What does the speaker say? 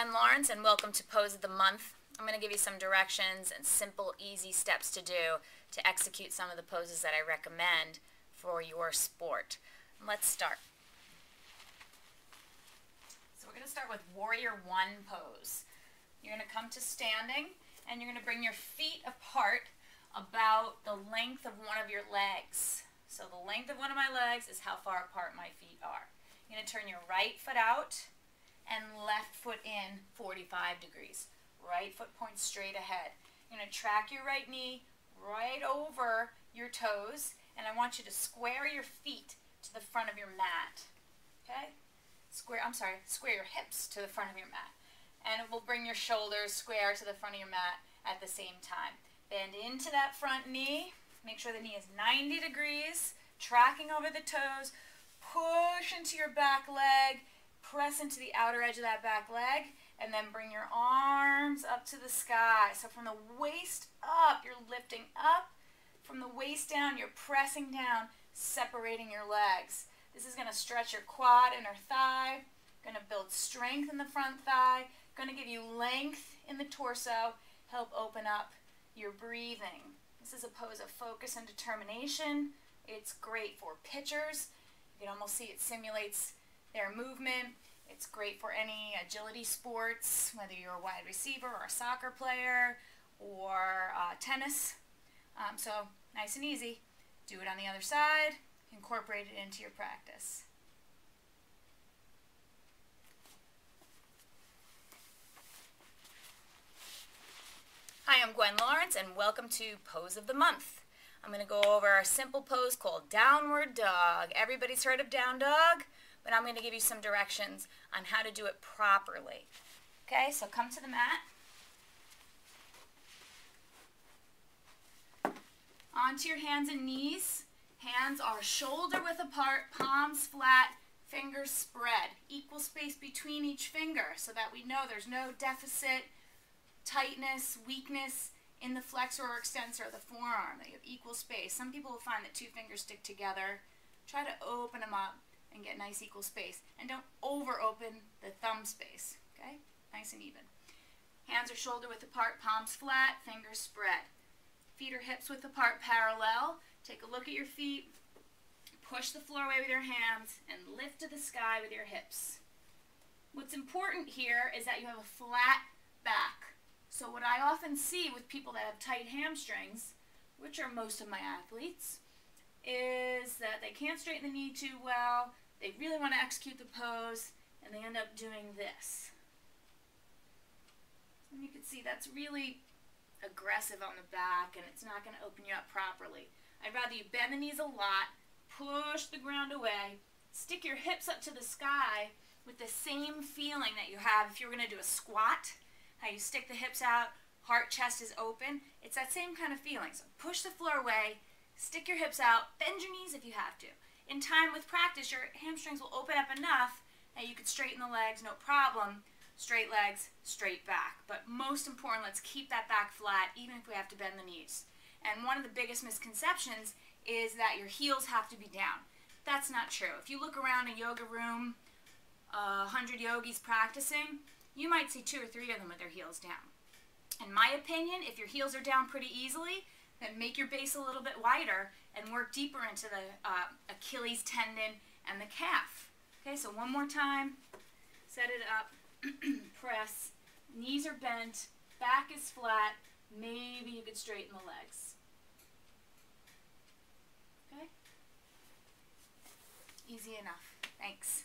Gwen Lawrence, and welcome to Pose of the Month. I'm going to give you some directions and simple, easy steps to do to execute some of the poses that I recommend for your sport. Let's start. So we're going to start with Warrior One pose. You're going to come to standing, and you're going to bring your feet apart about the length of one of your legs. So the length of one of my legs is how far apart my feet are. You're going to turn your right foot out and left foot in 45 degrees. Right foot points straight ahead. You're going to track your right knee right over your toes, and I want you to square your feet to the front of your mat. Okay? Square your hips to the front of your mat. And it will bring your shoulders square to the front of your mat at the same time. Bend into that front knee. Make sure the knee is 90 degrees, tracking over the toes. Push into your back leg. Press into the outer edge of that back leg, and then bring your arms up to the sky. So from the waist up, you're lifting up. From the waist down, you're pressing down, separating your legs. This is going to stretch your quad, inner thigh, going to build strength in the front thigh, going to give you length in the torso, help open up your breathing. This is a pose of focus and determination. It's great for pitchers. You can almost see it simulates their movement. It's great for any agility sports, whether you're a wide receiver or a soccer player or tennis. So nice and easy. Do it on the other side. Incorporate it into your practice. Hi, I'm Gwen Lawrence, and welcome to Pose of the Month. I'm going to go over a simple pose called Downward Dog. Everybody's heard of Down Dog? But I'm going to give you some directions on how to do it properly. Okay, so come to the mat. Onto your hands and knees. Hands are shoulder width apart, palms flat, fingers spread. Equal space between each finger so that we know there's no deficit, tightness, weakness in the flexor or extensor of the forearm, that you have equal space. Some people will find that two fingers stick together. Try to open them up and get nice equal space. And don't over open the thumb space, okay? Nice and even. Hands are shoulder width apart, palms flat, fingers spread. Feet are hips width apart, parallel. Take a look at your feet. Push the floor away with your hands and lift to the sky with your hips. What's important here is that you have a flat back. So what I often see with people that have tight hamstrings, which are most of my athletes, is that they can't straighten the knee too well, they really want to execute the pose, and they end up doing this. And you can see that's really aggressive on the back, and it's not going to open you up properly. I'd rather you bend the knees a lot, push the ground away, stick your hips up to the sky with the same feeling that you have if you're going to do a squat, how you stick the hips out, heart, chest is open. It's that same kind of feeling. So push the floor away, stick your hips out, bend your knees if you have to. In time with practice, your hamstrings will open up enough that you could straighten the legs, no problem. Straight legs, straight back. But most important, let's keep that back flat, even if we have to bend the knees. And one of the biggest misconceptions is that your heels have to be down. That's not true. If you look around a yoga room, 100 yogis practicing, you might see 2 or 3 of them with their heels down. In my opinion, if your heels are down pretty easily, then make your base a little bit wider and work deeper into the Achilles tendon and the calf. Okay, so one more time. Set it up. Press. Knees are bent. Back is flat. Maybe you could straighten the legs. Okay? Easy enough. Thanks.